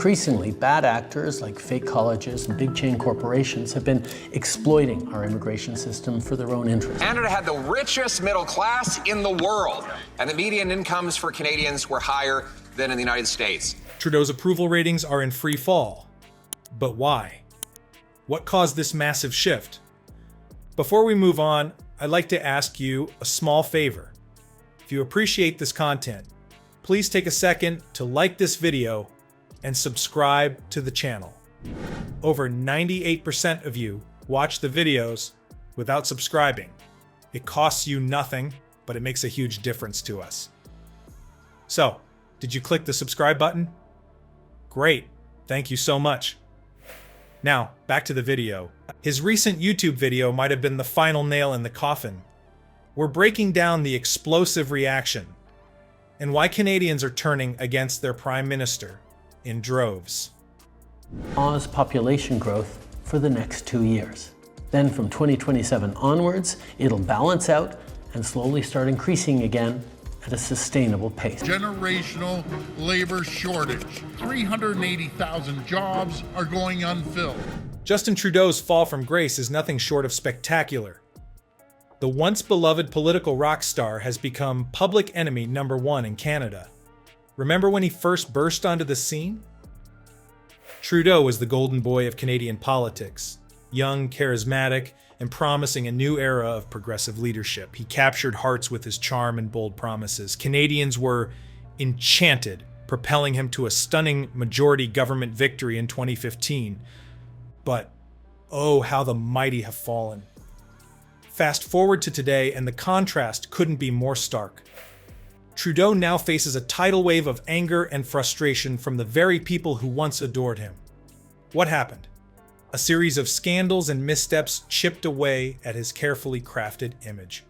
Increasingly, bad actors like fake colleges and big chain corporations have been exploiting our immigration system for their own interests. Canada had the richest middle class in the world, and the median incomes for Canadians were higher than in the United States. Trudeau's approval ratings are in free fall. But why? What caused this massive shift? Before we move on, I'd like to ask you a small favor. If you appreciate this content, please take a second to like this video and subscribe to the channel. Over 98% of you watch the videos without subscribing. It costs you nothing, but it makes a huge difference to us. So, did you click the subscribe button? Great, thank you so much. Now, back to the video. His recent YouTube video might have been the final nail in the coffin. We're breaking down the explosive reaction and why Canadians are turning against their Prime Minister in droves. Pause population growth for the next 2 years. Then from 2027 onwards, it'll balance out and slowly start increasing again at a sustainable pace. Generational labor shortage. 380,000 jobs are going unfilled. Justin Trudeau's fall from grace is nothing short of spectacular. The once beloved political rock star has become public enemy number 1 in Canada. Remember when he first burst onto the scene? Trudeau was the golden boy of Canadian politics, young, charismatic, and promising a new era of progressive leadership. He captured hearts with his charm and bold promises. Canadians were enchanted, propelling him to a stunning majority government victory in 2015. But, oh, how the mighty have fallen. Fast forward to today, and the contrast couldn't be more stark. Trudeau now faces a tidal wave of anger and frustration from the very people who once adored him. What happened? A series of scandals and missteps chipped away at his carefully crafted image.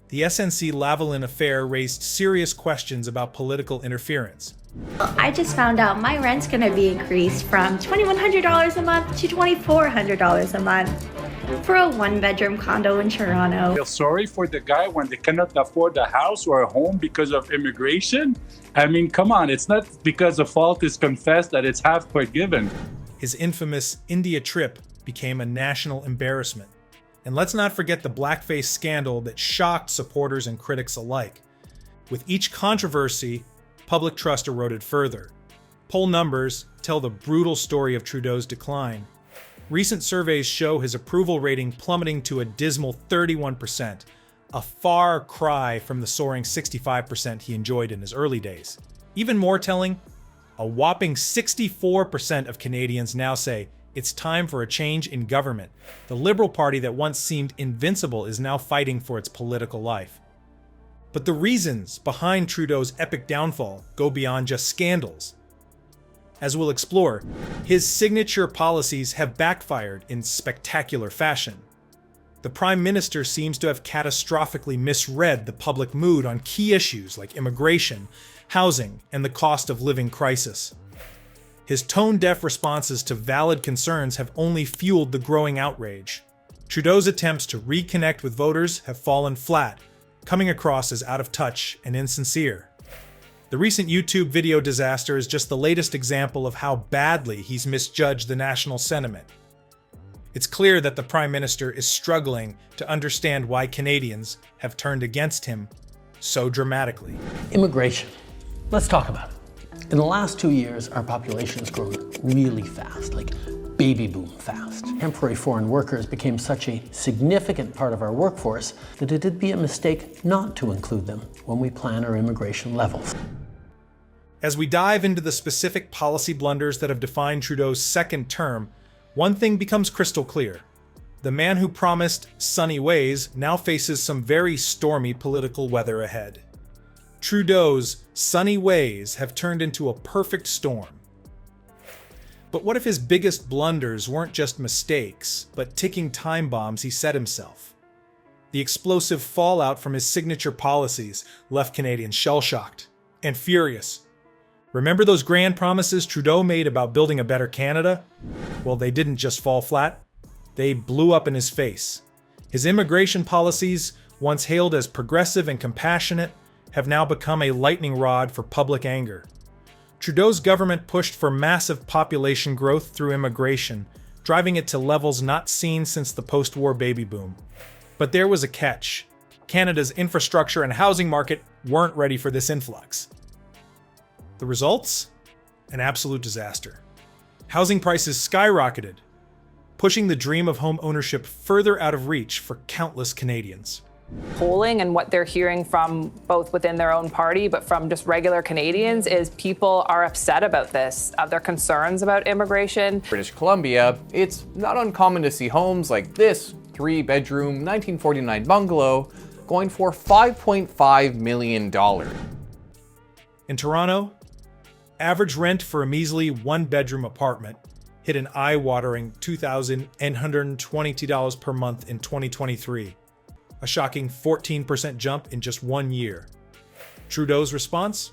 The SNC-Lavalin affair raised serious questions about political interference. I just found out my rent's gonna be increased from $2,100 a month to $2,400 a month for a one-bedroom condo in Toronto. I feel sorry for the guy when they cannot afford a house or a home because of immigration. I mean, come on, it's not because a fault is confessed that it's half forgiven. His infamous India trip became a national embarrassment. And let's not forget the blackface scandal that shocked supporters and critics alike. With each controversy, public trust eroded further. Poll numbers tell the brutal story of Trudeau's decline. Recent surveys show his approval rating plummeting to a dismal 31%, a far cry from the soaring 65% he enjoyed in his early days. Even more telling, a whopping 64% of Canadians now say it's time for a change in government. The Liberal Party that once seemed invincible is now fighting for its political life. But the reasons behind Trudeau's epic downfall go beyond just scandals. As we'll explore, his signature policies have backfired in spectacular fashion. The Prime Minister seems to have catastrophically misread the public mood on key issues like immigration, housing, and the cost of living crisis. His tone-deaf responses to valid concerns have only fueled the growing outrage. Trudeau's attempts to reconnect with voters have fallen flat, coming across as out of touch and insincere. The recent YouTube video disaster is just the latest example of how badly he's misjudged the national sentiment. It's clear that the Prime Minister is struggling to understand why Canadians have turned against him so dramatically. Immigration. Let's talk about it. In the last 2 years, our population has grown really fast, like baby boom fast. Temporary foreign workers became such a significant part of our workforce that it'd be a mistake not to include them when we plan our immigration levels. As we dive into the specific policy blunders that have defined Trudeau's second term, one thing becomes crystal clear. The man who promised sunny ways now faces some very stormy political weather ahead. Trudeau's sunny ways have turned into a perfect storm. But what if his biggest blunders weren't just mistakes, but ticking time bombs he set himself? The explosive fallout from his signature policies left Canadians shell-shocked and furious. Remember those grand promises Trudeau made about building a better Canada? Well, they didn't just fall flat. They blew up in his face. His immigration policies, once hailed as progressive and compassionate, have now become a lightning rod for public anger. Trudeau's government pushed for massive population growth through immigration, driving it to levels not seen since the post-war baby boom. But there was a catch. Canada's infrastructure and housing market weren't ready for this influx. The results? An absolute disaster. Housing prices skyrocketed, pushing the dream of home ownership further out of reach for countless Canadians. Polling and what they're hearing from both within their own party, but from just regular Canadians, is people are upset about this. Their concerns about immigration. British Columbia, it's not uncommon to see homes like this 3-bedroom 1949 bungalow going for $5.5 million. In Toronto, average rent for a measly 1-bedroom apartment hit an eye-watering $2,822 per month in 2023. A shocking 14% jump in just 1 year. Trudeau's response?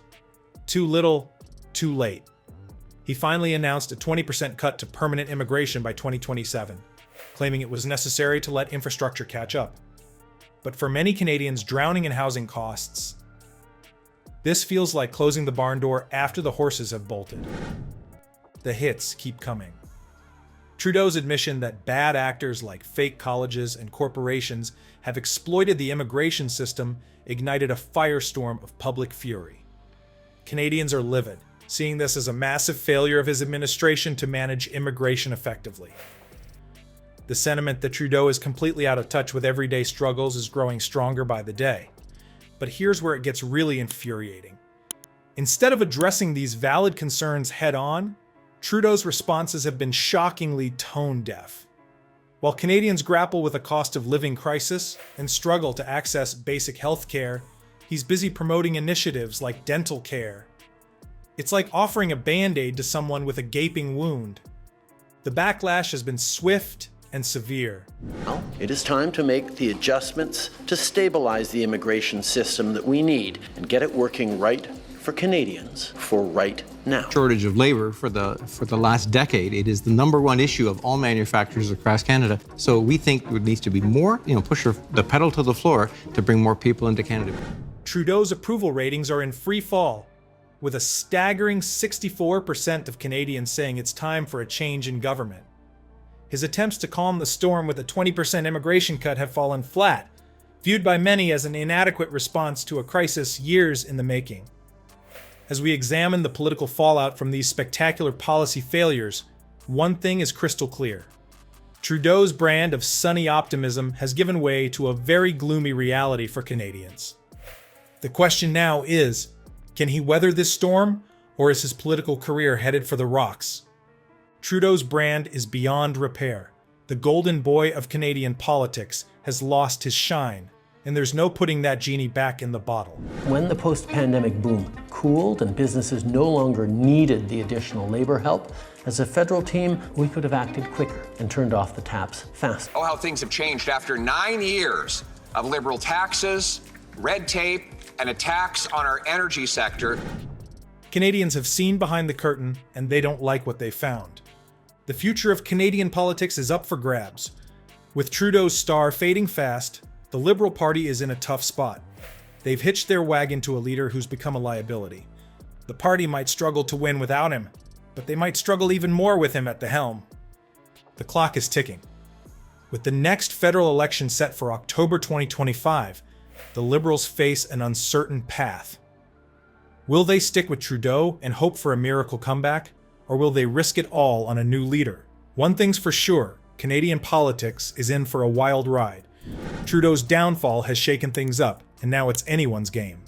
Too little, too late. He finally announced a 20% cut to permanent immigration by 2027, claiming it was necessary to let infrastructure catch up. But for many Canadians drowning in housing costs, this feels like closing the barn door after the horses have bolted. The hits keep coming. Trudeau's admission that bad actors like fake colleges and corporations have exploited the immigration system ignited a firestorm of public fury. Canadians are livid, seeing this as a massive failure of his administration to manage immigration effectively. The sentiment that Trudeau is completely out of touch with everyday struggles is growing stronger by the day. But here's where it gets really infuriating. Instead of addressing these valid concerns head-on, Trudeau's responses have been shockingly tone-deaf. While Canadians grapple with a cost of living crisis and struggle to access basic health care, he's busy promoting initiatives like dental care. It's like offering a Band-Aid to someone with a gaping wound. The backlash has been swift and severe. Now, it is time to make the adjustments to stabilize the immigration system that we need and get it working right for Canadians for right now. Shortage of labor for the last decade. It is the #1 issue of all manufacturers across Canada. So we think there needs to be more, push the pedal to the floor to bring more people into Canada. Trudeau's approval ratings are in free fall, with a staggering 64% of Canadians saying it's time for a change in government. His attempts to calm the storm with a 20% immigration cut have fallen flat, viewed by many as an inadequate response to a crisis years in the making. As we examine the political fallout from these spectacular policy failures, one thing is crystal clear. Trudeau's brand of sunny optimism has given way to a very gloomy reality for Canadians. The question now is, can he weather this storm, or is his political career headed for the rocks? Trudeau's brand is beyond repair. The golden boy of Canadian politics has lost his shine, and there's no putting that genie back in the bottle. When the post-pandemic boom cooled and businesses no longer needed the additional labor help, as a federal team, we could have acted quicker and turned off the taps faster. Oh, how things have changed after 9 years of liberal taxes, red tape, and attacks on our energy sector. Canadians have seen behind the curtain, and they don't like what they found. The future of Canadian politics is up for grabs. With Trudeau's star fading fast, the Liberal Party is in a tough spot. They've hitched their wagon to a leader who's become a liability. The party might struggle to win without him, but they might struggle even more with him at the helm. The clock is ticking. With the next federal election set for October 2025, the Liberals face an uncertain path. Will they stick with Trudeau and hope for a miracle comeback, or will they risk it all on a new leader? One thing's for sure, Canadian politics is in for a wild ride. Trudeau's downfall has shaken things up, and now it's anyone's game.